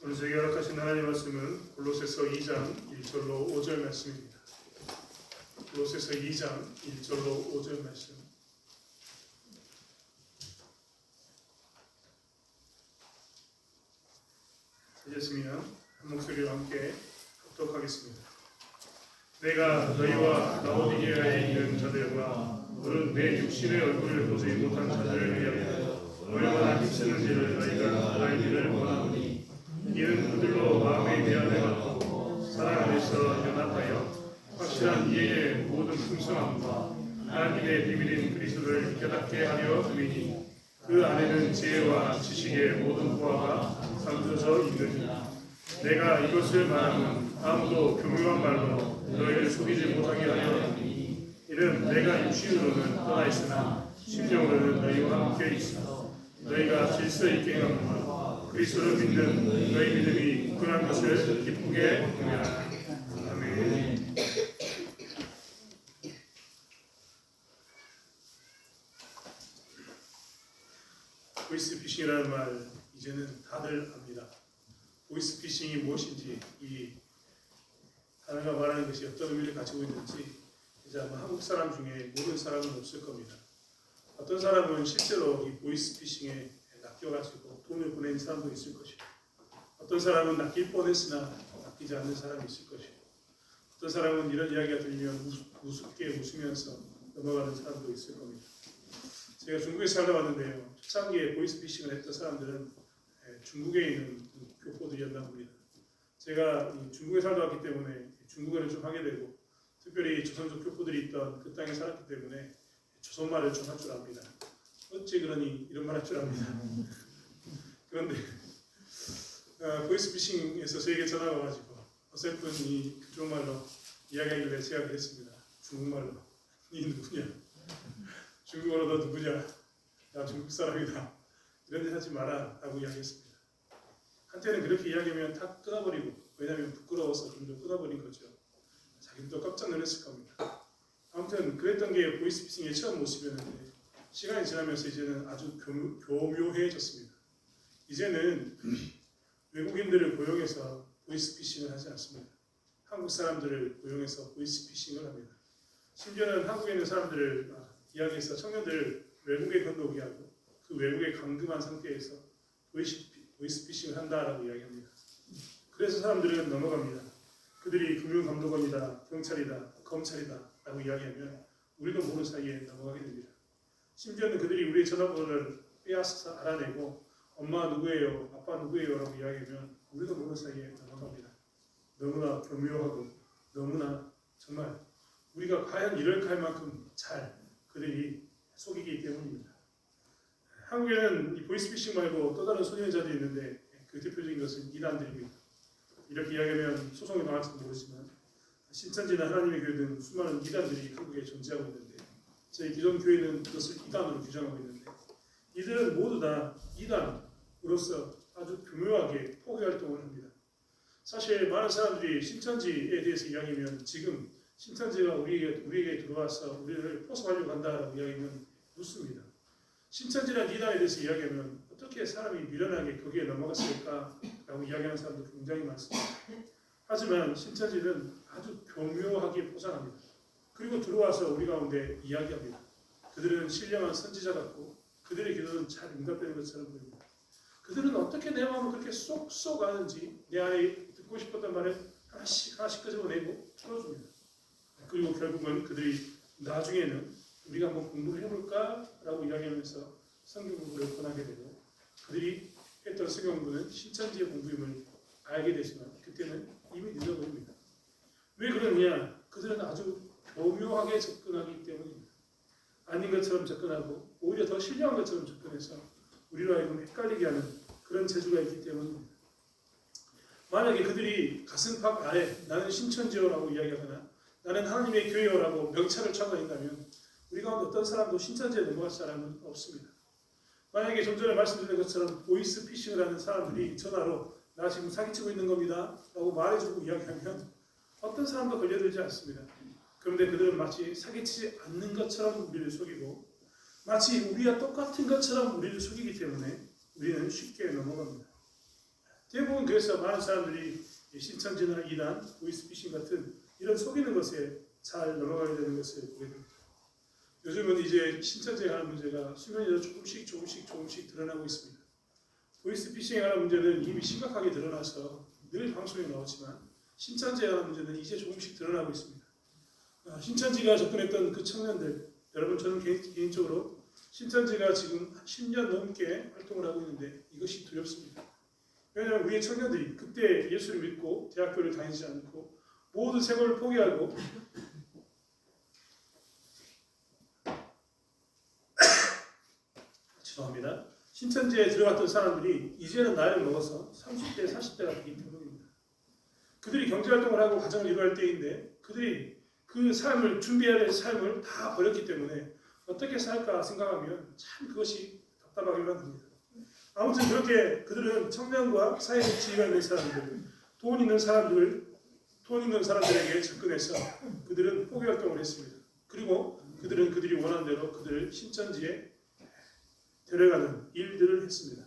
오늘 저에게 허락하신 하나님의 말씀은 골로새서 2장 1절로 5절 말씀입니다. 골로새서 2장 1절로 5절 말씀. 찾았으면 한 목소리와 함께 합독하겠습니다. 내가 너희와 라오디게아에 있는 자들과 오늘 내 육신의 얼굴을 보지 못한 자들을 위하여 얼마나 힘쓰는지를 너희가 알기를 원하노니 이는 그들로 마음의 미안을 갖고 사랑 안에서 연합하여 확실한 이해의 모든 풍성함과 하나님의 비밀인 그리스도를 깨닫게 하려 함이니 그 안에는 지혜와 지식의 모든 보화가 담겨져 있느니라. 내가 이것을 말하면 아무도 교묘한 말로 너희를 속이지 못하게 하려 함이니 이는 내가 육신으로는 떠나 있으나 심령으로는 너희와 함께 있어 너희가 질서 있게 행함과 그리스도를 믿는 너희 믿음이 굳건한 것을 기쁘게 보라. 아멘. 보이스피싱이라는 말 이제는 다들 압니다. 보이스피싱이 무엇인지, 이 단어가 말하는 것이 어떤 의미를 가지고 있는지 이제 아마 한국 사람 중에 모르는 사람은 없을 겁니다. 어떤 사람은 실제로 이 보이스피싱에 낚여가지고 돈을 보낸 사람도 있을 것이고, 어떤 사람은 낚일 뻔했으나 낚이지 않는 사람이 있을 것이고, 어떤 사람은 이런 이야기가 들리면 우습게 웃으면서 넘어가는 사람도 있을 겁니다. 제가 중국에 살다 왔는데요, 초창기에 보이스피싱을 했던 사람들은 중국에 있는 교포들이었나 봅니다. 제가 중국에 살다 왔기 때문에 중국어를 좀 하게 되고, 특별히 조선족 교포들이 있던 그 땅에 살았기 때문에 조선말을 좀 할 줄 압니다. 어찌 그러니 이런 말 할 줄 압니다. 그런데 보이스피싱에서 저에게 전화가 와가지고 어설픈 이 그쪽말로 이야기하길래 제가 그랬습니다. 중국말로 니 누구냐? 중국어로 너 누구냐? 나 중국 사람이다. 이런 데 하지 마라 라고 이야기했습니다. 한때는 그렇게 이야기하면 다 끊어버리고, 왜냐하면 부끄러워서 좀 더 끊어버린 거죠. 자기들도 깜짝 놀랐을 겁니다. 아무튼 그랬던 게 보이스피싱의 처음 모습이었는데, 시간이 지나면서 이제는 아주 교묘해졌습니다. 이제는 외국인들을 고용해서 보이스피싱을 하지 않습니다. 한국 사람들을 고용해서 보이스피싱을 합니다. 심지어는 한국에 있는 사람들을 이야기해서 청년들을 외국에 건너오게 하고 그 외국에 감금한 상태에서 보이스피싱을 한다라고 이야기합니다. 그래서 사람들은 넘어갑니다. 그들이 금융감독원이다, 경찰이다, 검찰이다 라고 이야기하면 우리도 모르는 사이에 넘어가게 됩니다. 심지어는 그들이 우리의 전화번호를 빼앗아서 알아내고 엄마 누구예요, 아빠 누구예요 라고 이야기하면 우리도 모르는 사이에 넘어갑니다. 너무나 교묘하고 너무나 정말 우리가 과연 이럴까 할 만큼 잘 그들이 속이기 때문입니다. 한국에는 이 보이스피싱 말고 또 다른 소년자들이 있는데 그 대표적인 것은 이단들입니다. 이렇게 이야기하면 소송이 나갈지도 모르지만 신천지나 하나님의 교회 등 수많은 이단들이 한국에 존재하고 있는데, 저희 기존 교회는 그것을 이단으로 규정하고 있는데, 이들은 모두 다 이단으로서 아주 교묘하게 포교 활동을 합니다. 사실 많은 사람들이 신천지에 대해서 이야기하면 지금 신천지가 우리에게 들어와서 우리를 포섭하려고 한다라고 이야기하면 웃습니다. 신천지라는 이단에 대해서 이야기하면 어떻게 사람이 미련하게 거기에 넘어갔을까라고 이야기하는 사람도 굉장히 많습니다. 하지만 신천지는 아주 교묘하게 포장합니다. 그리고 들어와서 우리 가운데 이야기합니다. 그들은 신령한 선지자 같고 그들의 기도는 잘 응답되는 것처럼 보입니다. 그들은 어떻게 내 마음을 그렇게 쏙쏙 아는지 내 안에 듣고 싶었던 말을 하나씩 끄집어내고 풀어줍니다. 그리고 결국은 그들이 나중에는 우리가 한번 공부를 해볼까? 라고 이야기하면서 성경 공부를 권하게 되고, 그들이 했던 성경 공부는 신천지의 공부임을 알게 되지만 그때는 이미 늦어버립니다. 왜 그러느냐? 그들은 아주 교묘하게 접근하기 때문입니다. 아닌 것처럼 접근하고 오히려 더 신령한 것처럼 접근해서 우리로 하여금 헷갈리게 하는 그런 재주가 있기 때문입니다. 만약에 그들이 가슴팍 아래 나는 신천지요라고 이야기하거나 나는 하나님의 교회요라고 명찰을 쳐다닌다면 우리 가운데 어떤 사람도 신천지에 넘어갈 사람은 없습니다. 만약에 좀 전에 말씀드린 것처럼 보이스피싱을 하는 사람들이 전화로 나 지금 사기치고 있는 겁니다 라고 말해주고 이야기하면 어떤 사람도 걸려들지 않습니다. 그런데 그들은 마치 사기치지 않는 것처럼 우리를 속이고 마치 우리와 똑같은 것처럼 우리를 속이기 때문에 우리는 쉽게 넘어갑니다. 대부분 그래서 많은 사람들이 신천지나 이단, 보이스피싱 같은 이런 속이는 것에 잘 넘어가게 되는 것을 보게 됩니다. 요즘은 이제 신천지에 관한 문제가 수면위로 조금씩 드러나고 있습니다. 보이스피싱에 관한 문제는 이미 심각하게 드러나서 늘 방송에 나오지만 신천지에 관한 문제는 이제 조금씩 드러나고 있습니다. 신천지가 접근했던 그 청년들, 여러분 저는 개인적으로 신천지가 지금 10년 넘게 활동을 하고 있는데 이것이 두렵습니다. 왜냐하면 우리의 청년들이 그때 예수를 믿고 대학교를 다니지 않고 모든 생활을 포기하고 죄송합니다. 신천지에 들어갔던 사람들이 이제는 나이를 먹어서 30대, 40대가 되기 때문입니다. 그들이 경제활동을 하고 가정을 이루어야 할 때인데 그들이 그 삶을 준비해야 될 삶을 다 버렸기 때문에 어떻게 살까 생각하면 참 그것이 답답하기만 합니다. 아무튼 그렇게 그들은 청년과 사회적 지위가 있는 사람들, 돈 있는 사람들에게 접근해서 그들은 포기 활동을 했습니다. 그리고 그들은 그들이 원하는 대로 그들을 신천지에 데려가는 일들을 했습니다.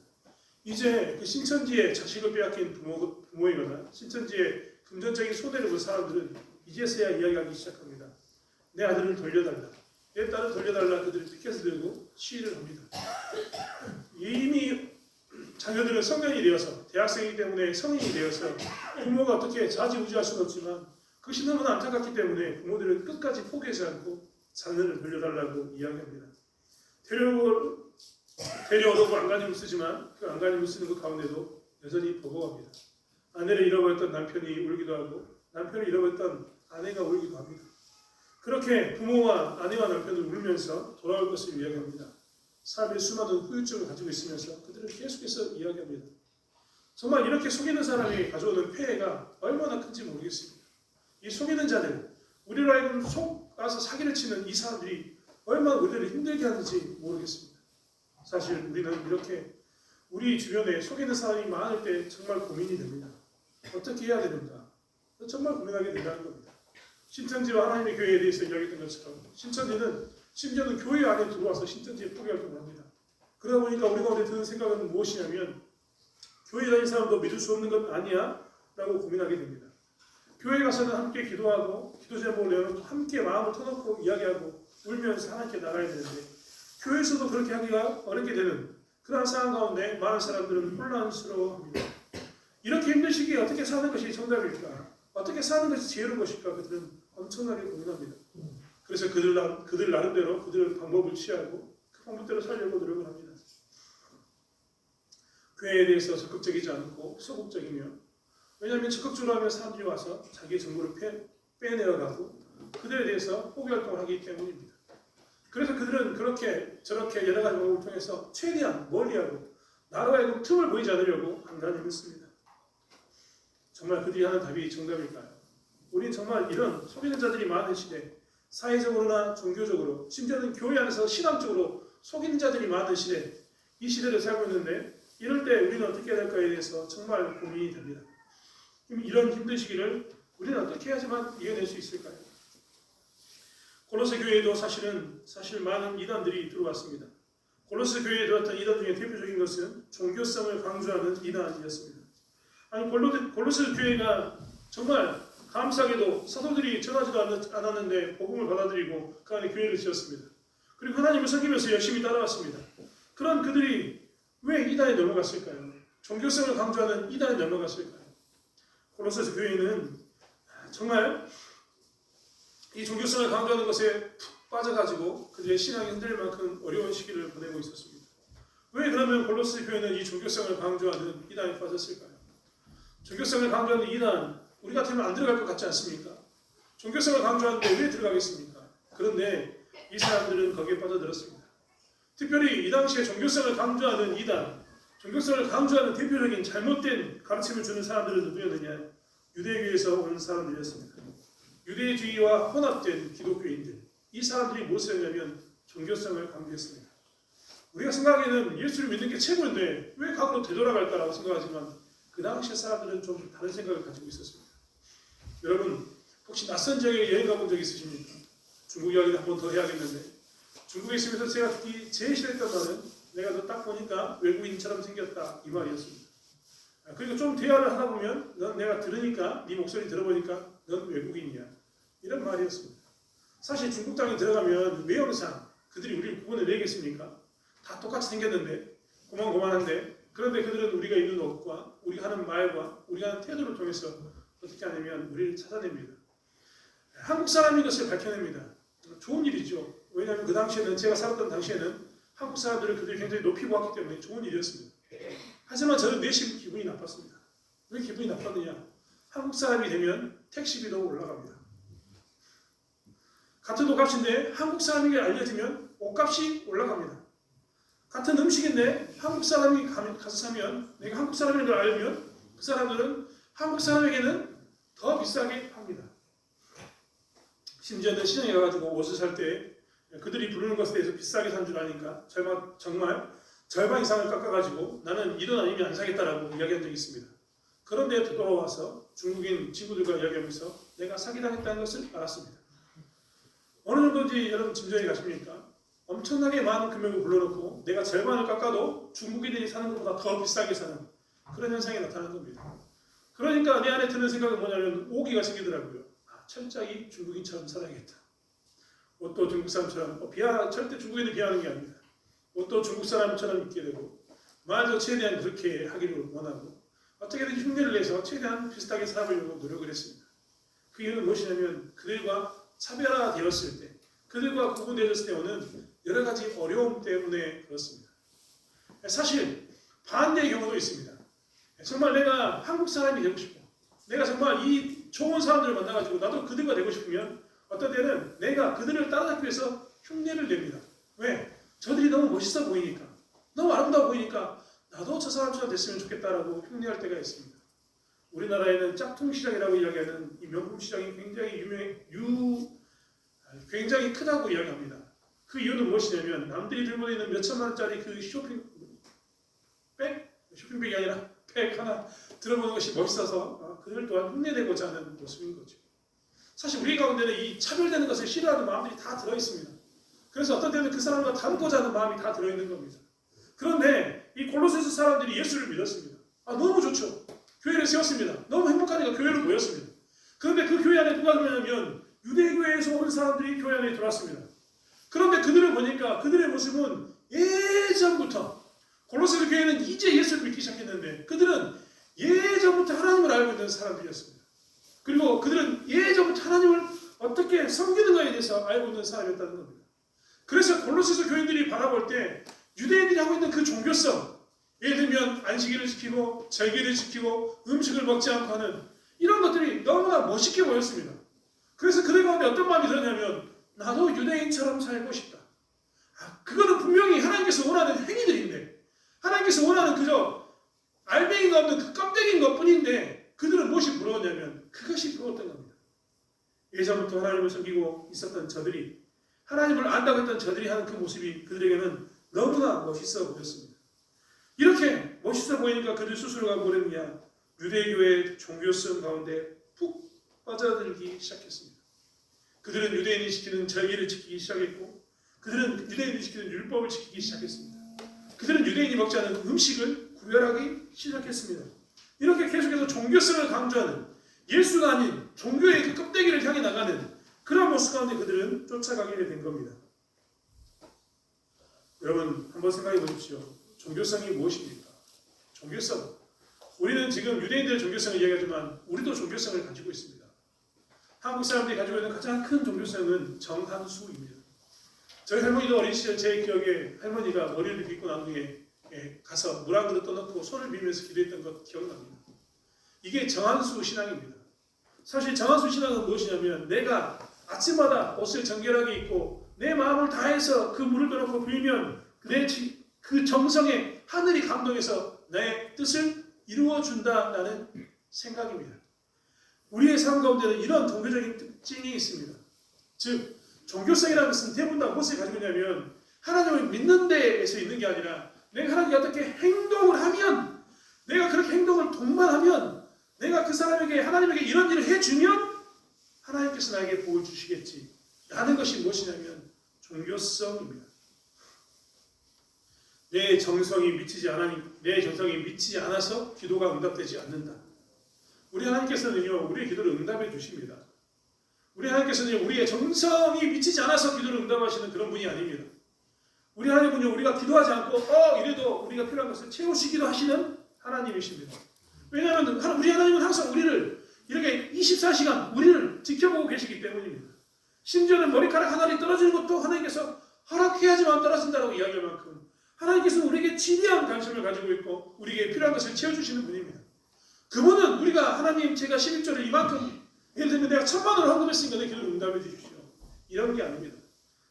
이제 그 신천지에 자식을 빼앗긴 부모이거나 신천지에 금전적인 손해를 본 사람들은 이제서야 이야기하기 시작합니다. 내 아들을 돌려달라. 내 딸을 돌려달라. 그들이 피켓을 들고 시위를 합니다. 이미 자녀들은 성년이 되어서 대학생이기 때문에 성인이 되어서 부모가 어떻게 좌지우지할 수는 없지만 그것이 너무나 안타깝기 때문에 부모들은 끝까지 포기하지 않고 자녀를 돌려달라고 이야기합니다. 데려오려고 안간힘을 쓰지만 그 안간힘을 쓰는 그 가운데도 여전히 버거워합니다. 아내를 잃어버렸던 남편이 울기도 하고 남편을 잃어버렸던 아내가 울기도 합니다. 그렇게 부모와 아내와 남편을 울면서 돌아올 것을 이야기합니다. 삶의 수많은 후유증을 가지고 있으면서 그들은 계속해서 이야기합니다. 정말 이렇게 속이는 사람이 가져오는 폐해가 얼마나 큰지 모르겠습니다. 이 속이는 자들, 우리로 하여금 속아서 사기를 치는 이 사람들이 얼마나 우리를 힘들게 하는지 모르겠습니다. 사실 우리는 이렇게 우리 주변에 속이는 사람이 많을 때 정말 고민이 됩니다. 어떻게 해야 되는가? 정말 고민하게 된다는 겁니다. 신천지와 하나님의 교회에 대해서 이야기했던 것처럼 신천지는 심지어는 교회 안에 들어와서 신천지에 포기활동을 합니다. 그러다 보니까 우리 가운데 드는 생각은 무엇이냐면 교회 다니는 사람도 믿을 수 없는 것 아니야? 라고 고민하게 됩니다. 교회 가서는 함께 기도하고 기도 제목을 내어놓고 함께 마음을 터놓고 이야기하고 울면서 하나님께 나가야 되는데 교회에서도 그렇게 하기가 어렵게 되는 그런 상황 가운데 많은 사람들은 혼란스러워합니다. 이렇게 힘든 시기에 어떻게 사는 것이 정답일까? 어떻게 사는 것이 지혜로운 것일까? 그들은 엄청나게 고민합니다. 그래서 그들 나름대로 그들은 방법을 취하고 그 방법대로 살려고 노력을 합니다. 교회에 대해서 적극적이지 않고 소극적이며 왜냐하면 적극적으로 하면 사람들이 와서 자기의 정보를 빼내어가고 그들에 대해서 포기활동을 하기 때문입니다. 그래서 그들은 그렇게 저렇게 여러 가지 방법을 통해서 최대한 멀리하고 나로 하여금 틈을 보이지 않으려고 안간힘을 씁니다. 정말 그들이 하는 답이 정답일까요? 우리는 정말 이런 속이는 자들이 많은 시대, 사회적으로나 종교적으로, 심지어는 교회 안에서 신앙적으로 속이는 자들이 많은 시대, 이 시대를 살고 있는데 이럴 때 우리는 어떻게 해야 될까에 대해서 정말 고민이 됩니다. 이런 힘든 시기를 우리는 어떻게 해야지만 이겨낼 수 있을까요? 골로새 교회에도 사실 많은 이단들이 들어왔습니다. 골로새 교회에 들어왔던 이단 중에 대표적인 것은 종교성을 강조하는 이단이었습니다. 아니 골로새 교회가 정말 감사하게도 사도들이 전하지도 않았는데 복음을 받아들이고 그 안에 교회를 지었습니다. 그리고 하나님을 섬기면서 열심히 따라왔습니다. 그런 그들이 왜 이단에 넘어갔을까요? 종교성을 강조하는 이단에 넘어갔을까요? 골로새 교회는 정말 이 종교성을 강조하는 것에 푹 빠져가지고 그들의 신앙이 흔들릴 만큼 어려운 시기를 보내고 있었습니다. 왜 그러면 골로새 교회는 이 종교성을 강조하는 이단에 빠졌을까요? 종교성을 강조하는 이단, 우리 같으면 안 들어갈 것 같지 않습니까? 종교성을 강조하는데 왜 들어가겠습니까? 그런데 이 사람들은 거기에 빠져들었습니다. 특별히 이 당시에 종교성을 강조하는 이단, 종교성을 강조하는 대표적인 잘못된 가르침을 주는 사람들은 누구였느냐? 유대교에서 온 사람들이었습니다. 유대주의와 혼합된 기독교인들, 이 사람들이 무엇을 했냐면 종교성을 강조했습니다. 우리가 생각하기에는 예수를 믿는 게 최고인데 왜 과거로 되돌아갈까라고 생각하지만 그 당시 사람들은 좀 다른 생각을 가지고 있었습니다. 여러분 혹시 낯선 지역에 여행 가본 적 있으십니까? 중국 이야기를 한 번 더 해야겠는데 중국에 있으면서 제가 제일 싫어했던 말은 내가 너 딱 보니까 외국인처럼 생겼다 이 말이었습니다. 그리고 좀 대화를 하다 보면 넌 내가 들으니까 네 목소리 들어보니까 넌 외국인이야. 이런 말이었습니다. 사실 중국 땅에 들어가면 외형상 그들이 우리를 구분을 내겠습니까? 다 똑같이 생겼는데 고만고만한데 그런데 그들은 우리가 입는 옷과 우리가 하는 말과 우리가 하는 태도를 통해서 어떻게 하냐면 우리를 찾아냅니다. 한국 사람인 것을 밝혀냅니다. 좋은 일이죠. 왜냐하면 그 당시에는 제가 살았던 당시에는 한국 사람들을 그들이 굉장히 높이 보았기 때문에 좋은 일이었습니다. 하지만 저는 내심 기분이 나빴습니다. 왜 기분이 나빴느냐? 한국 사람이 되면 택시비도 올라갑니다. 같은 옷값인데 한국 사람에게 알려지면 옷값이 올라갑니다. 같은 음식인데 한국 사람이 가서 사면 내가 한국 사람인 걸 알면 그 사람들은 한국 사람에게는 더 비싸게 팝니다. 심지어는 시장에 가가지고 옷을 살 때 그들이 부르는 것에 대해서 비싸게 산 줄 아니까 정말 절반 이상을 깎아가지고 나는 이 돈 아니면 안 사겠다라고 이야기한 적이 있습니다. 그런데 돌아와서 중국인 친구들과 이야기하면서 내가 사기당했다는 것을 알았습니다. 어느 정도인지 여러분 짐작이 가십니까? 엄청나게 많은 금액을 불러놓고 내가 절반을 깎아도 중국인들이 사는 것보다 더 비싸게 사는 그런 현상이 나타나는 겁니다. 그러니까 내 안에 드는 생각은 뭐냐면 오기가 생기더라고요. 철저히 중국인처럼 살아야겠다. 옷도 중국 사람처럼 절대 중국인을 비하하는 게 아닙니다. 옷도 중국 사람처럼 입게 되고 말도 최대한 그렇게 하기를 원하고 어떻게든 흉내를 내서 최대한 비슷하게 살아보려고 노력을 했습니다. 그 이유는 무엇이냐면 그들과 차별화되었을 때 그들과 구분되었을 때 오는 여러 가지 어려움 때문에 그렇습니다. 사실 반대의 경우도 있습니다. 정말 내가 한국 사람이 되고 싶어. 내가 정말 이 좋은 사람들을 만나가지고 나도 그들과 되고 싶으면 어떤 때는 내가 그들을 따라잡기 위해서 흉내를 냅니다. 왜? 저들이 너무 멋있어 보이니까 너무 아름다워 보이니까 나도 저 사람처럼 됐으면 좋겠다라고 흉내할 때가 있습니다. 우리나라에는 짝퉁시장이라고 이야기하는 이 명품시장이 굉장히 크다고 이야기합니다. 그 이유는 무엇이냐면 남들이 들고 있는 몇 천만 원짜리 그 쇼핑백이 아니라 백 하나 들어보는 것이 멋있어서 그들 또한 흉내내고자 하는 모습인 거죠. 사실 우리 가운데는 이 차별되는 것을 싫어하는 마음들이 다 들어있습니다. 그래서 어떤 때는 그 사람과 닮고자 하는 마음이 다 들어있는 겁니다. 그런데 이 골로새서 사람들이 예수를 믿었습니다. 너무 좋죠. 교회를 세웠습니다. 너무 행복하니까 교회를 모였습니다. 그런데 그 교회 안에 누가 들어오냐면 유대교회에서 온 사람들이 교회 안에 들어왔습니다. 그런데 그들을 보니까 그들의 모습은 예전부터 골로새서 교회는 이제 예수를 믿기 시작했는데 그들은 예전부터 하나님을 알고 있는 사람들이었습니다. 그리고 그들은 예전부터 하나님을 어떻게 섬기는가에 대해서 알고 있는 사람이었다는 겁니다. 그래서 골로새서 교인들이 바라볼 때 유대인들이 하고 있는 그 종교성, 예를 들면 안식일을 지키고 절기를 지키고 음식을 먹지 않고 하는 이런 것들이 너무나 멋있게 보였습니다. 그래서 그들 가운데 어떤 마음이 들었냐면 나도 유대인처럼 살고 싶다. 그거는 분명히 하나님께서 원하는 행위들인데 하나님께서 원하는 그저 알맹이가 없는 그 껍데기인 것뿐인데 그들은 무엇이 부러웠냐면 그것이 부러웠던 겁니다. 예전부터 하나님을 섬기고 있었던 저들이 하나님을 안다고 했던 저들이 하는 그 모습이 그들에게는 너무나 멋있어 보였습니다. 이렇게 멋있어 보이니까 그들 스스로가 뭐랬느냐 유대교의 종교성 가운데 푹 빠져들기 시작했습니다. 그들은 유대인이 지키는 절기를 지키기 시작했고 그들은 유대인이 지키는 율법을 지키기 시작했습니다. 그들은 유대인이 먹지 않은 음식을 구별하기 시작했습니다. 이렇게 계속해서 종교성을 강조하는 예수가 아닌 종교의 그 껍데기를 향해 나가는 그런 모습 가운데 그들은 쫓아가게 된 겁니다. 여러분 한번 생각해 보십시오. 종교성이 무엇입니까? 종교성. 우리는 지금 유대인들의 종교성을 이야기하지만 우리도 종교성을 가지고 있습니다. 한국 사람들이 가지고 있는 가장 큰 종교성은 정한수입니다. 저희 할머니도 어린 시절 제 기억에 할머니가 머리를 빗고 난 후에 가서 물 한 그릇 떠놓고 손을 빌면서 기도했던 것 기억납니다. 이게 정한수 신앙입니다. 사실 정한수 신앙은 무엇이냐면 내가 아침마다 옷을 정결하게 입고 내 마음을 다해서 그 물을 떠놓고 빌면 그 정성에 하늘이 감동해서 내 뜻을 이루어준다라는 생각입니다. 우리의 삶 가운데는 이런 종교적인 특징이 있습니다. 즉 종교성이라는 것은 대부분 다 무엇을 가지고 있냐면 하나님을 믿는 데에서 있는 게 아니라 내가 하나님께 어떻게 행동을 하면 내가 그렇게 행동을 동반하면 내가 그 사람에게 하나님에게 이런 일을 해주면 하나님께서 나에게 복을 주시겠지 라는 것이 무엇이냐면 종교성입니다. 내 정성이 미치지 않아서 기도가 응답되지 않는다. 우리 하나님께서는요, 우리의 기도를 응답해 주십니다. 우리 하나님께서는 우리의 정성이 미치지 않아서 기도를 응답하시는 그런 분이 아닙니다. 우리 하나님은요, 우리가 기도하지 않고 이래도 우리가 필요한 것을 채우시기도 하시는 하나님이십니다. 왜냐하면 우리 하나님은 항상 우리를 이렇게 24시간 우리를 지켜보고 계시기 때문입니다. 심지어는 머리카락 하나이 떨어지는 것도 하나님께서 허락해야지만 떨어진다고 이야기할 만큼 하나님께서는 우리에게 지대한 관심을 가지고 있고 우리에게 필요한 것을 채워주시는 분입니다. 그분은 우리가 하나님 제가 11조를 이만큼 예를 들면 내가 1,000만 원을 헌금했으니까 내 기도를 응답해 주십시오. 이런 게 아닙니다.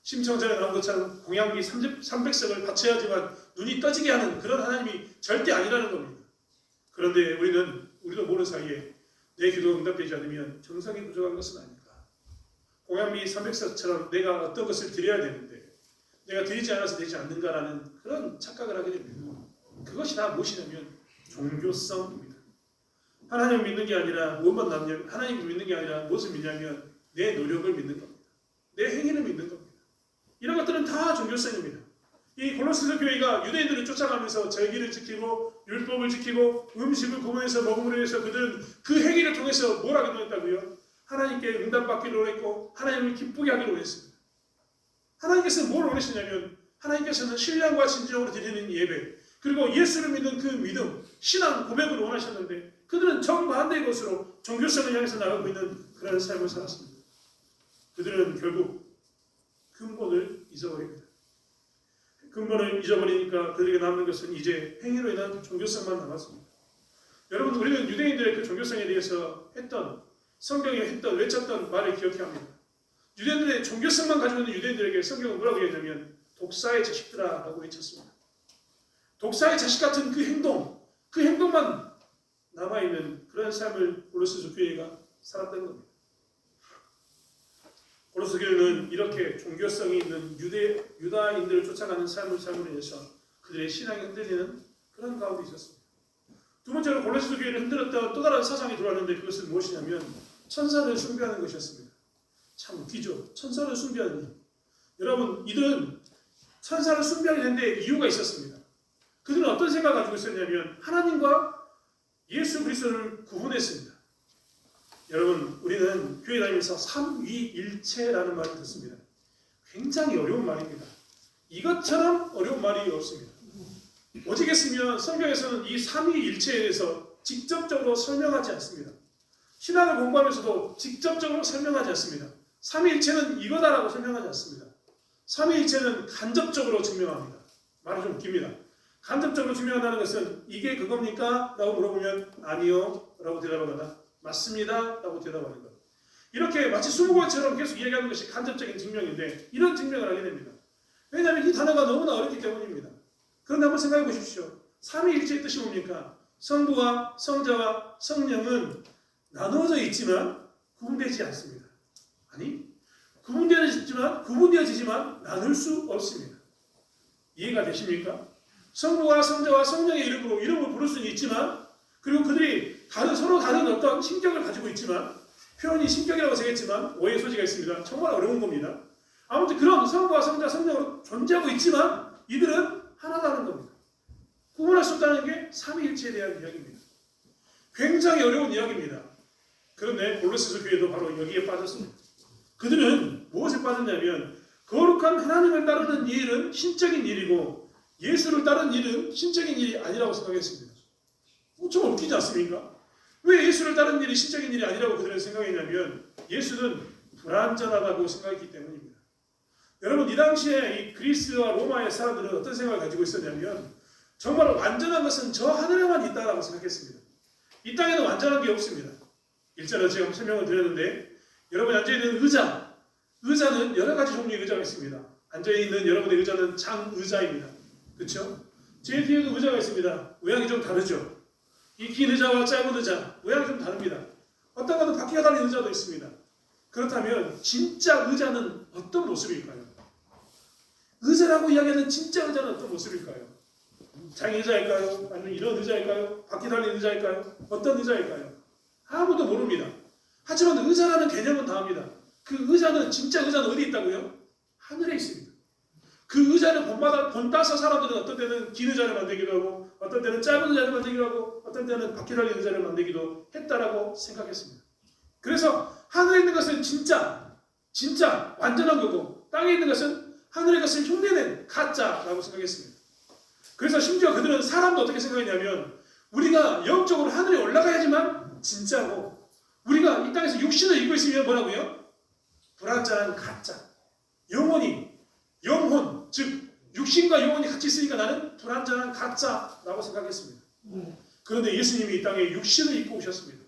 심청전에 나온 것처럼 공양비 300석을 바쳐야지만 눈이 떠지게 하는 그런 하나님이 절대 아니라는 겁니다. 그런데 우리도 모르는 사이에 내 기도가 응답되지 않으면 정성이 부족한 것은 아닐까. 공양비 300석처럼 내가 어떤 것을 드려야 되는데 내가 드리지 않아서 되지 않는가라는 그런 착각을 하게 됩니다. 그것이 다 무엇이냐면 종교성입니다. 하나님을 믿는 게 아니라 무엇만 남냐면 하나님을 믿는 게 아니라 무엇을 믿냐면 내 노력을 믿는 겁니다. 내 행위를 믿는 겁니다. 이런 것들은 다 종교성입니다. 이 골로새서 교회가 유대인들을 쫓아가면서 절기를 지키고 율법을 지키고 음식을 구분해서 먹음으로 해서 그들은 그 행위를 통해서 뭘 하기로 했다고요? 하나님께 응답받기로 했고 하나님을 기쁘게 하기로 했습니다. 하나님께서는 뭘 원하시냐면 하나님께서는 신령과 진정으로 드리는 예배 그리고 예수를 믿는 그 믿음, 신앙 고백을 원하셨는데 그들은 정반대의 것으로 종교성을 향해서 나가고 있는 그런 삶을 살았습니다. 그들은 결국 근본을 잊어버립니다. 근본을 잊어버리니까 그들에게 남는 것은 이제 행위로 인한 종교성만 남았습니다. 여러분 우리는 유대인들의 그 종교성에 대해서 성경에 외쳤던 말을 기억해야 합니다. 유대인들의 종교성만 가지고 있는 유대인들에게 성경은 뭐라고 얘기하냐면 독사의 자식들아 라고 외쳤습니다. 독사의 자식 같은 그 행동만 남아있는 그런 삶을 골로새서 교회가 살았던 겁니다. 골로새 교회는 이렇게 종교성이 있는 유다인들을 쫓아가는 삶을 삶으로 인해서 그들의 신앙이 흔들리는 그런 가운데 있었습니다. 두 번째로 골로새 교회를 흔들었던 또 다른 사상이 들어왔는데 그것은 무엇이냐면 천사를 숭배하는 것이었습니다. 참 웃기죠. 천사를 숭배하는 일. 여러분 이들은 천사를 숭배하게 된 데 이유가 있었습니다. 그들은 어떤 생각을 가지고 있었냐면 하나님과 예수 그리스도를 구분했습니다. 여러분 우리는 교회 다니면서 삼위일체라는 말을 듣습니다. 굉장히 어려운 말입니다. 이것처럼 어려운 말이 없습니다. 오직했으면 성경에서는 이 삼위일체에 대해서 직접적으로 설명하지 않습니다. 신학을 공부하면서도 직접적으로 설명하지 않습니다. 삼위일체는 이거다라고 설명하지 않습니다. 삼위일체는 간접적으로 증명합니다. 말이 좀 웃깁니다. 간접적으로 증명한다는 것은 이게 그겁니까? 라고 물어보면 아니요 라고 대답하거나 맞습니다 라고 대답하는 것. 이렇게 마치 스무고개처럼 계속 이야기하는 것이 간접적인 증명인데 이런 증명을 하게 됩니다. 왜냐하면 이 단어가 너무나 어렵기 때문입니다. 그런데 한번 생각해 보십시오. 삼위일체의 뜻이 뭡니까? 성부와 성자와 성령은 나누어져 있지만 구분되지 않습니다. 아니 구분되어지지만 나눌 수 없습니다. 이해가 되십니까? 성부와 성자와 성령의 이름으로 이름을 부를 수는 있지만 그리고 그들이 서로 다른 어떤 신격을 가지고 있지만 표현이 신격이라고 되겠지만 오해의 소지가 있습니다. 정말 어려운 겁니다. 아무튼 그런 성부와 성자 성령으로 존재하고 있지만 이들은 하나다는 겁니다. 구분할 수 없다는 게 삼위일체에 대한 이야기입니다. 굉장히 어려운 이야기입니다. 그런데 골로새서 교회도 바로 여기에 빠졌습니다. 그들은 무엇에 빠졌냐면 거룩한 하나님을 따르는 일은 신적인 일이고 예수를 따르는 일은 신적인 일이 아니라고 생각했습니다. 좀 웃기지 않습니까? 왜 예수를 따르는 일이 신적인 일이 아니라고 그들은 생각했냐면 예수는 불완전하다고 생각했기 때문입니다. 여러분 이 당시에 이 그리스와 로마의 사람들은 어떤 생각을 가지고 있었냐면 정말 완전한 것은 저 하늘에만 있다라고 생각했습니다. 이 땅에는 완전한 게 없습니다. 일전에 제가 설명을 드렸는데 여러분이 앉아있는 의자는 여러 가지 종류의 의자가 있습니다. 앉아있는 여러분의 의자는 장의자입니다. 그렇죠? 제 뒤에도 의자가 있습니다. 모양이 좀 다르죠? 이 긴 의자와 짧은 의자 모양이 좀 다릅니다. 어떤 것은 바퀴가 달린 의자도 있습니다. 그렇다면 진짜 의자는 어떤 모습일까요? 의자라고 이야기하는 진짜 의자는 어떤 모습일까요? 장의자일까요? 아니면 이런 의자일까요? 바퀴 달린 의자일까요? 어떤 의자일까요? 아무도 모릅니다. 하지만 의자라는 개념은 다 합니다. 그 의자는 진짜 의자는 어디 있다고요? 하늘에 있습니다. 그 의자를 본따서 사람들은 어떤 때는 긴 의자를 만들기도 하고 어떤 때는 짧은 의자를 만들기도 하고 어떤 때는 바퀴 달린 의자를 만들기도 했다라고 생각했습니다. 그래서 하늘에 있는 것은 진짜 완전한 거고 땅에 있는 것은 하늘의 것을 흉내낸 가짜라고 생각했습니다. 그래서 심지어 그들은 사람도 어떻게 생각했냐면 영적으로 영적으로 하늘에 올라가야지만 진짜고 우리가 이 땅에서 육신을 입고 있으면 뭐라고요? 불완전한 가짜. 영혼, 즉 육신과 영혼이 같이 있으니까 나는 불완전한 가짜라고 생각했습니다. 그런데 예수님이 이 땅에 육신을 입고 오셨습니다.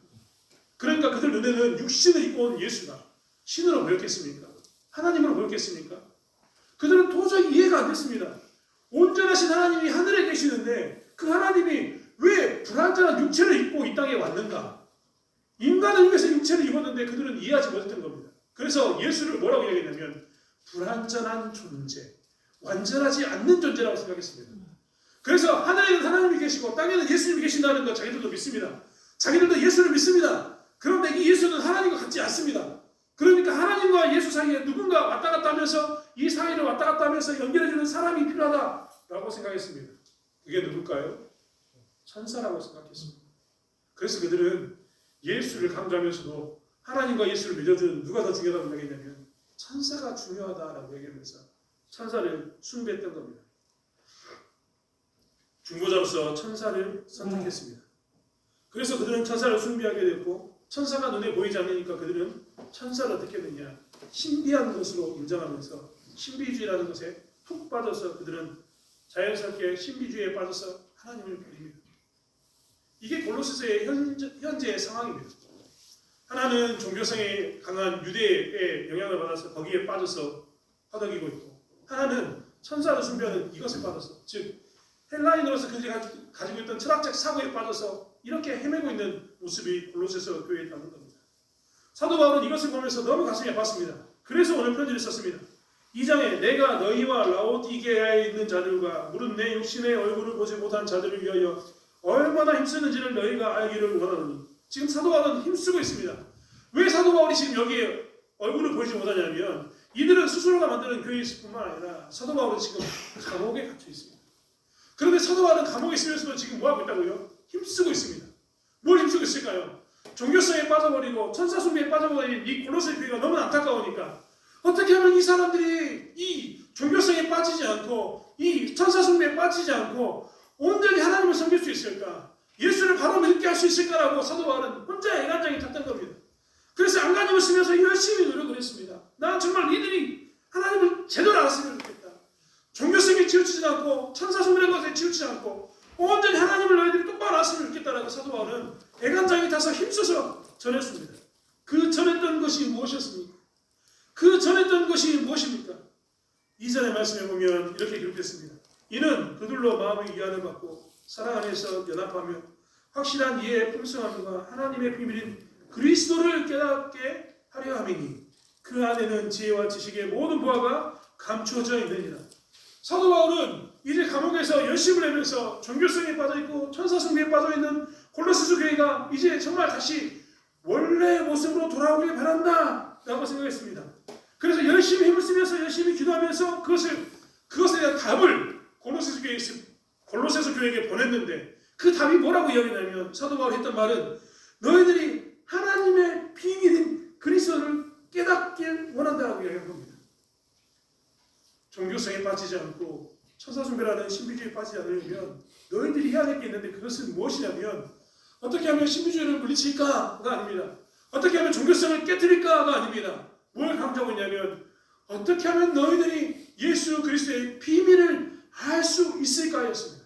그러니까 그들 눈에는 육신을 입고 온 예수가 신으로 보였겠습니까? 하나님으로 보였겠습니까? 그들은 도저히 이해가 안 됐습니다. 온전하신 하나님이 하늘에 계시는데 그 하나님이 왜 불완전한 육체를 입고 이 땅에 왔는가? 인간을 위해서 육체를 입었는데 그들은 이해하지 못했던 겁니다. 그래서 예수를 뭐라고 이야기했냐면 불완전한 존재, 완전하지 않는 존재라고 생각했습니다. 그래서 하늘에는 하나님이 계시고 땅에는 예수님이 계신다는 것 자기들도 믿습니다. 자기들도 예수를 믿습니다. 그런데 이 예수는 하나님과 같지 않습니다. 그러니까 하나님과 예수 사이에 누군가 왔다 갔다 하면서 이 사이를 왔다 갔다 하면서 연결해주는 사람이 필요하다라고 생각했습니다. 그게 누굴까요? 천사라고 생각했습니다. 그래서 그들은 예수를 강조하면서도 하나님과 예수를 믿어주는 누가 더 중요하다고 생각했냐면 천사가 중요하다라고 얘기하면서 천사를 숭배했던 겁니다. 중보자로서 천사를 선택했습니다. 그래서 그들은 천사를 숭배하게 됐고 천사가 눈에 보이지 않으니까 그들은 천사를 어떻게 했느냐 신비한 것으로 인정하면서 신비주의라는 것에 푹 빠져서 그들은 자연스럽게 신비주의에 빠져서 하나님을 버립니다. 이게 골로새서의 현재의 상황입니다. 하나는 종교성에 강한 유대의 영향을 받아서 거기에 빠져서 허덕이고 있고 하나는 천사를 숭배하는 이것에 빠져서 즉 헬라인으로서 그들이 가지고 있던 철학적 사고에 빠져서 이렇게 헤매고 있는 모습이 골로새서 교회에 있다는 겁니다. 사도 바울은 이것을 보면서 너무 가슴이 아팠습니다. 그래서 오늘 편지를 썼습니다. 2장에 내가 너희와 라오디게아에 있는 자들과 무릇 내 육신의 얼굴을 보지 못한 자들을 위하여 얼마나 힘쓰는지를 너희가 알기를 원하노니 지금 사도 바울은 힘쓰고 있습니다. 왜 사도 바울이 지금 여기에 얼굴을 보이지 못하냐면 이들은 스스로가 만드는 교회에 있을 뿐만 아니라 사도 바울은 지금 감옥에 갇혀 있습니다. 그런데 사도 바울은 감옥에 있으면서도 지금 뭐하고 있다고요? 힘쓰고 있습니다. 뭘 힘쓰고 있을까요? 종교성에 빠져버리고 천사숭배에 빠져버린 이 골로새 교회가 너무 안타까우니까 어떻게 하면 이 사람들이 이 종교성에 빠지지 않고 이 천사숭배에 빠지지 않고 온전히 하나님을 섬길 수 있을까? 예수를 바로 믿게 할 수 있을까라고 사도 바울은 혼자 애간장이 탔던 겁니다. 그래서 안간힘을 쓰면서 열심히 노력을 했습니다. 난 정말 이들이 하나님을 제대로 알았으면 좋겠다. 종교성에 치우치지 않고 천사숭배라는 것에 치우치지 않고 온전히 하나님을 너희들이 똑바로 알았으면 좋겠다라고 사도 바울은 애간장이 타서 힘써서 전했습니다. 그 전했던 것이 무엇이었습니까? 그 전했던 것이 무엇입니까? 이전의 말씀에 보면 이렇게 기록했습니다. 이는 그들로 마음의 위안을 받고 사랑 안에서 연합하며 확실한 이해의 풍성함과 하나님의 비밀인 그리스도를 깨닫게 하려 함이니 그 안에는 지혜와 지식의 모든 보화가 감추어져 있느니라. 사도 바울은 이제 감옥에서 열심을 하면서 종교성에 빠져있고 천사숭배에 빠져있는 골로새서 교회가 이제 정말 다시 원래의 모습으로 돌아오길 바란다 라고 생각했습니다. 그래서 열심히 힘을 쓰면서 열심히 기도하면서 그것에 대한 답을 골로새서 교회에게 보냈는데 그 답이 뭐라고 이야기하냐면 사도 바울이 했던 말은 너희들이 하나님의 비밀인 그리스도를 깨닫길 원한다라고 이야기한 겁니다. 종교성에 빠지지 않고 천사숭배라는 신비주의에 빠지지 않으려면 너희들이 해야 될 게 있는데 그것은 무엇이냐면 어떻게 하면 신비주의를 물리칠까가 아닙니다. 어떻게 하면 종교성을 깨뜨릴까가 아닙니다. 뭘 강조하고 있냐면 어떻게 하면 너희들이 예수 그리스도의 비밀을 알 수 있을까였습니다.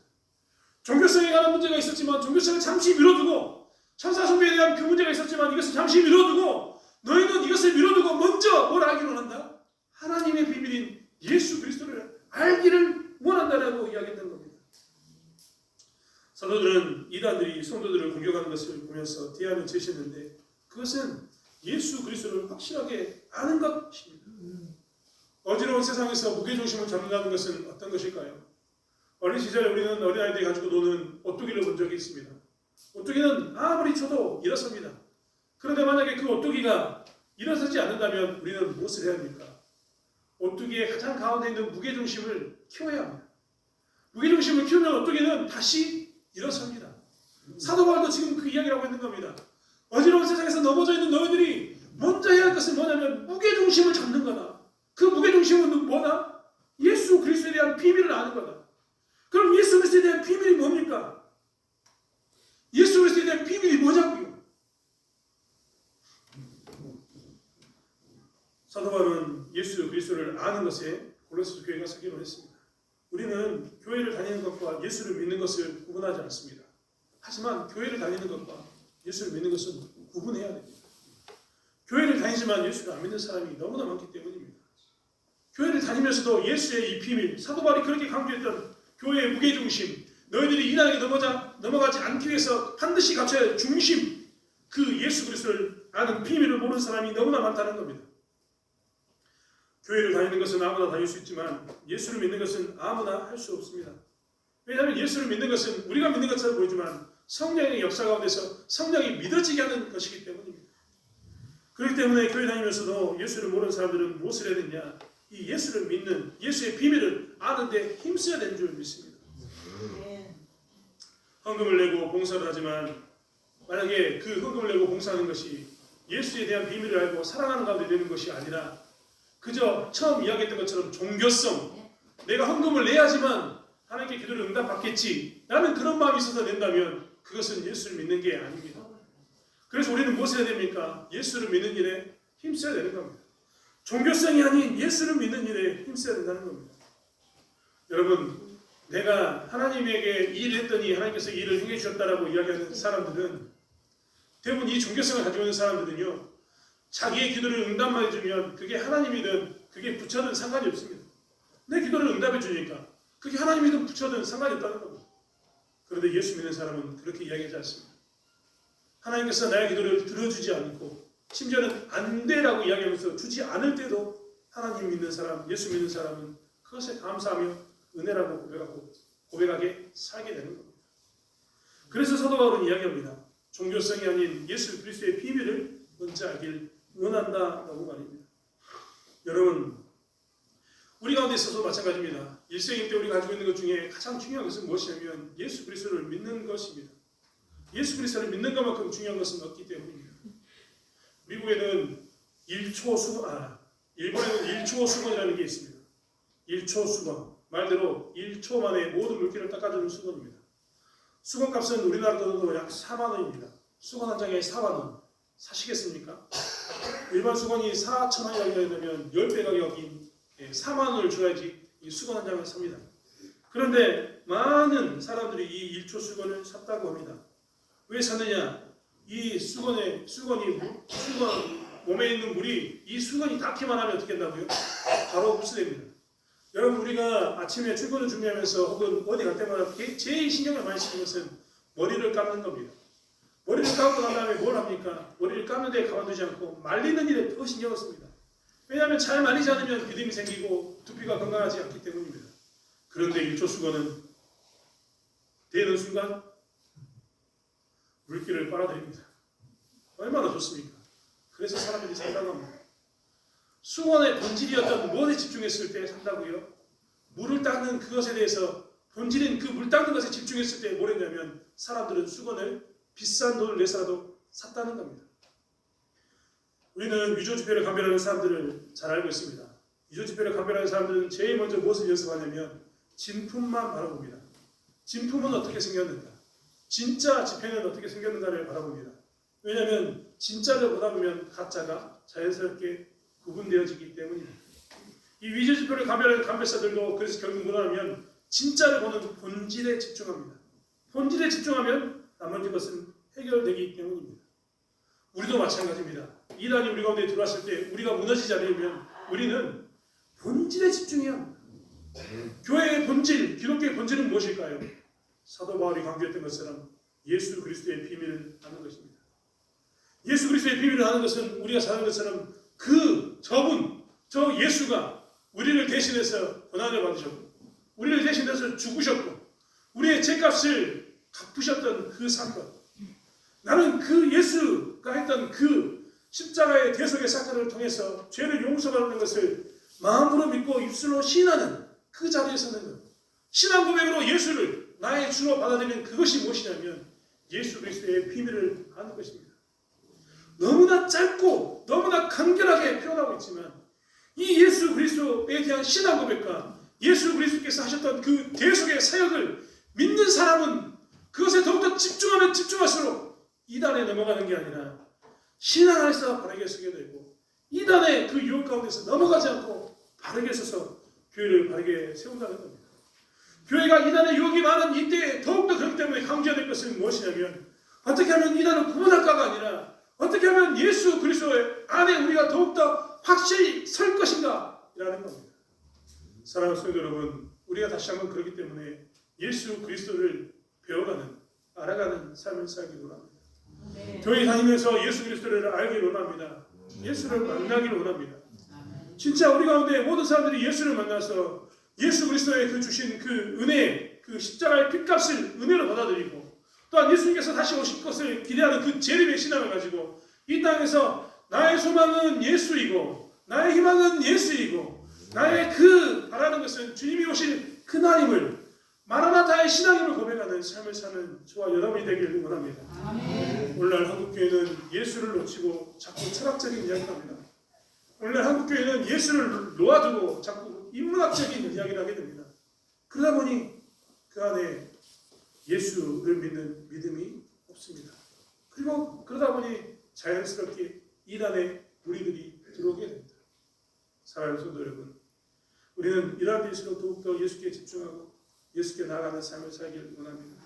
종교성에 관한 문제가 있었지만 종교성을 잠시 미뤄두고 천사숭배에 대한 그 문제가 있었지만 이것을 잠시 미뤄두고 너희는 이것을 미뤄두고 먼저 뭘 알기를 원한다? 하나님의 비밀인 예수 그리스도를 알기를 원한다라고 이야기했던 겁니다. 사도들은 이단들이 성도들을 공격하는 것을 보면서 대안을 제시했는데 그것은 예수 그리스도를 확실하게 아는 것입니다. 어지러운 세상에서 무게중심을 잡는다는 것은 어떤 것일까요? 어린 시절에 우리는 어린아이들이 가지고 노는 오뚜기를 본 적이 있습니다. 오뚜기는 아무리 쳐도 일어섭니다. 그런데 만약에 그 오뚜기가 일어서지 않는다면 우리는 무엇을 해야 합니까? 오뚜기의 가장 가운데 있는 무게중심을 키워야 합니다. 무게중심을 키우면 오뚜기는 다시 일어섭니다. 사도 바울도 지금 그 이야기를 하고 있는 겁니다. 어지러운 세상에서 넘어져 있는 너희들이 먼저 해야 할 것은 뭐냐면 무게중심을 잡는 거다. 그 무게중심은 뭐다? 예수 그리스도에 대한 비밀을 아는 거다. 그럼 예수 그리스도에 대한 비밀이 뭡니까? 예수 그리스도에 대한 비밀이 뭐냐고요? 사도 바울은 예수 그리스도를 아는 것에 골로새 교회가 서기로 했습니다. 우리는 교회를 다니는 것과 예수를 믿는 것을 구분하지 않습니다. 하지만 교회를 다니는 것과 예수를 믿는 것은 구분해야 됩니다. 교회를 다니지만 예수를 안 믿는 사람이 너무나 많기 때문입니다. 교회를 다니면서도 예수의 이 비밀, 사도 바울이 그렇게 강조했던 교회의 무게중심, 너희들이 이단에게 넘어가지 않기 위해서 반드시 갖춰야 할 중심, 그 예수 그리스도를 아는 비밀을 모르는 사람이 너무나 많다는 겁니다. 교회를 다니는 것은 아무나 다닐 수 있지만 예수를 믿는 것은 아무나 할 수 없습니다. 왜냐하면 예수를 믿는 것은 우리가 믿는 것처럼 보이지만 성령의 역사 가운데서 성령이 믿어지게 하는 것이기 때문입니다. 그렇기 때문에 교회 다니면서도 예수를 모르는 사람들은 무엇을 해야 되냐? 이 예수를 믿는 예수의 비밀을 아는 데 힘써야 되는 줄 믿습니다. 헌금을 내고 봉사를 하지만 만약에 그 헌금을 내고 봉사하는 것이 예수에 대한 비밀을 알고 사랑하는 가운데 되는 것이 아니라 그저 처음 이야기했던 것처럼 종교성, 내가 헌금을 내야지만 하나님께 기도를 응답받겠지 라는 그런 마음이 있어서 낸다면 그것은 예수를 믿는 게 아닙니다. 그래서 우리는 무엇을 해야 됩니까? 예수를 믿는 일에 힘써야 되는 겁니다. 종교성이 아닌 예수를 믿는 일에 힘써야 된다는 겁니다. 여러분, 내가 하나님에게 이 일을 했더니 하나님께서 이 일을 행해 주셨다라고 이야기하는 사람들은 대부분 이 종교성을 가지고 있는 사람들은요, 자기의 기도를 응답만 해주면 그게 하나님이든 그게 부처든 상관이 없습니다. 내 기도를 응답해 주니까 그게 하나님이든 부처든 상관이 없다는 겁니다. 그런데 예수 믿는 사람은 그렇게 이야기하지 않습니다. 하나님께서 나의 기도를 들어주지 않고 심지어는 안 돼라고 이야기하면서 주지 않을 때도 하나님 믿는 사람, 예수 믿는 사람은 그것에 감사하며 은혜라고 고백하게 살게 되는 겁니다. 그래서 사도 바울은 이야기합니다. 종교성이 아닌 예수 그리스도의 비밀을 먼저 알길 원한다라고 말입니다. 여러분, 우리 가운데 있어서도 마찬가지입니다. 일생일 때 우리가 가지고 있는 것 중에 가장 중요한 것은 무엇이냐면 예수 그리스도를 믿는 것입니다. 예수 그리스도를 믿는 것만큼 중요한 것은 없기 때문입니다. 미국에는 일본에는 1초 수건이라는 게 있습니다. 1초 수건, 말대로 1초 만에 모든 물기를 닦아주는 수건입니다. 수건값은 우리나라 돈으로 약 4만 원입니다. 수건 한 장에 4만 원. 사시겠습니까? 일반 수건이 4,000원이라고 되면 10배 가격인 4만 원을 줘야지 이 수건 한 장을 삽니다. 그런데 많은 사람들이 이 1초 수건을 샀다고 합니다. 왜 샀느냐? 이 수건 몸에 있는 물이 이 수건이 닿기만 하면 어떻게 된다고요? 바로 흡수됩니다. 여러분, 우리가 아침에 출근을 준비하면서 혹은 어디 갈 때마다 제일 신경을 많이 쓰는 것은 머리를 감는 겁니다. 머리를 감고 난 다음에 뭘 합니까? 머리를 감는 데 가만두지 않고 말리는 일에 더 신경을 씁니다. 왜냐하면 잘 말리지 않으면 비듬이 생기고 두피가 건강하지 않기 때문입니다. 그런데 1초 수건은 되는 순간 물기를 빨아들입니다. 얼마나 좋습니까? 그래서 사람들이 산다고 합니다. 수건의 본질이었던 무엇에 집중했을 때 산다고요? 물을 닦는 그것에 대해서 본질인 그 물 닦는 것에 집중했을 때 뭘 했냐면 사람들은 수건을 비싼 돈을 내서라도 샀다는 겁니다. 우리는 위조지폐를 감별하는 사람들을 잘 알고 있습니다. 위조지폐를 감별하는 사람들은 제일 먼저 무엇을 연습하냐면 진품만 바라봅니다. 진품은 어떻게 생겼는가? 진짜 지폐는 어떻게 생겼는가를 바라봅니다. 왜냐하면 진짜를 보다 보면 가짜가 자연스럽게 구분되어지기 때문입니다. 이 위조지폐를 감별하는 감별사들도 그래서 결국 뭐냐면 진짜를 보는 본질에 집중합니다. 본질에 집중하면 나머지 것은 해결되기 때문입니다. 우리도 마찬가지입니다. 이단이 우리 가운데 들어왔을 때 우리가 무너지지 않으면 우리는 본질에 집중해야 합니다. 교회의 본질, 기독교의 본질은 무엇일까요? 사도 바울이 강조했던 것처럼 예수 그리스도의 비밀을 아는 것입니다. 예수 그리스도의 비밀을 아는 것은 우리가 잘 아는 것처럼 저 예수가 우리를 대신해서 고난을 받으셨고 우리를 대신해서 죽으셨고 우리의 죄값을 갚으셨던 그 사건, 나는 그 예수가 했던 그 십자가의 대속의 사건을 통해서 죄를 용서받는 것을 마음으로 믿고 입술로 시인하는 그 자리에 서는 것. 신앙 고백으로 예수를 나의 주로 받아들이는 그것이 무엇이냐면 예수 그리스도의 비밀을 아는 것입니다. 너무나 짧고 너무나 간결하게 표현하고 있지만 이 예수 그리스도에 대한 신앙 고백과 예수 그리스도께서 하셨던 그 대속의 사역을 믿는 사람은 그것에 더욱더 집중하면 집중할수록 이단에 넘어가는 게 아니라 신앙 안에서 바르게 서게 되고 이단의 그 유혹 가운데서 넘어가지 않고 바르게 서서 교회를 바르게 세운다는 겁니다. 교회가 이단의 유혹이 많은 이때에 더욱더 그렇기 때문에 강조해야 될 것은 무엇이냐면 어떻게 하면 이단을 구분할까가 아니라 어떻게 하면 예수 그리스도 안에 우리가 더욱더 확실히 설 것인가 라는 겁니다. 사랑하는 성도 여러분, 우리가 다시 한번 그렇기 때문에 예수 그리스도를 배워가는 알아가는 삶을 살기 원합니다. 교회 다니면서 예수 그리스도를 알기 원합니다. 예수를 만나기를 원합니다. 진짜 우리 가운데 모든 사람들이 예수를 만나서 예수 그리스도의 그 주신 그 은혜, 그 십자가의 핏값을 은혜로 받아들이고 또한 예수님께서 다시 오실 것을 기대하는 그 재림의 신앙을 가지고 이 땅에서 나의 소망은 예수이고 나의 희망은 예수이고 나의 그 바라는 것은 주님이 오실 그날임을 마라나타의 신앙임을 고백하는 삶을 사는 저와 여러분이 되기를 원합니다. 오늘날 한국교회는 예수를 놓치고 자꾸 철학적인 이야기를 합니다. 오늘날 한국교회는 예수를 놓아두고 자꾸 인문학적인 이야기를 하게 됩니다. 그러다 보니 그 안에 예수를 믿는 믿음이 없습니다. 그리고 그러다 보니 자연스럽게 이단에 우리들이 들어오게 됩니다. 사랑하는 성도 여러분, 우리는 이러한 데일수록 더욱더 예수께 집중하고 예수께 나아가는 삶을 살기를 원합니다.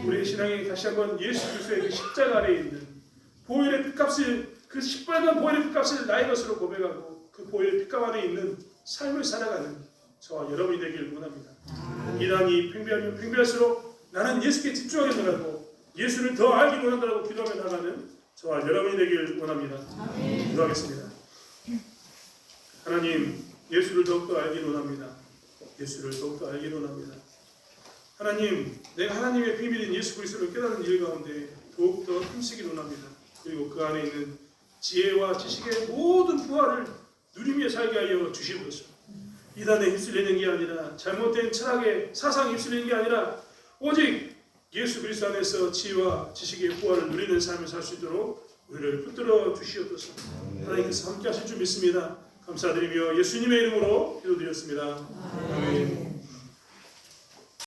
우리의 신앙이 다시 한번 예수 그리스도의 그 십자가 아래에 있는 보혈의 핏값을 그 시뻘건 보혈의 핏값을 나의 것으로 고백하고 그 보혈의 핏값 안에 있는 삶을 살아가는 저와 여러분이 되기를 원합니다. 이단이 팽배하면 팽배할수록 나는 예수께 집중하게 원하고 예수를 더 알기 원한다고 기도하며 나가는 저와 여러분이 되기를 원합니다. 기도하겠습니다. 하나님, 예수를 더욱더 알기를 원합니다. 예수를 더욱더 알기를 원합니다. 하나님, 내가 하나님의 비밀인 예수 그리스도를 깨닫는 일 가운데 더욱더 힘쓰기를 원합니다. 그리고 그 안에 있는 지혜와 지식의 모든 부활을 누리며 살게 하여 주시옵소서. 이단에 휩쓸리는 게 아니라 잘못된 철학의 사상에 휩쓸리는 게 아니라 오직 예수 그리스도 안에서 지혜와 지식의 부활을 누리는 삶을 살 수 있도록 우리를 붙들어 주시옵소서. 하나님께서 함께 하실 줄 믿습니다. 감사드리며 예수님의 이름으로 기도드렸습니다. 아멘.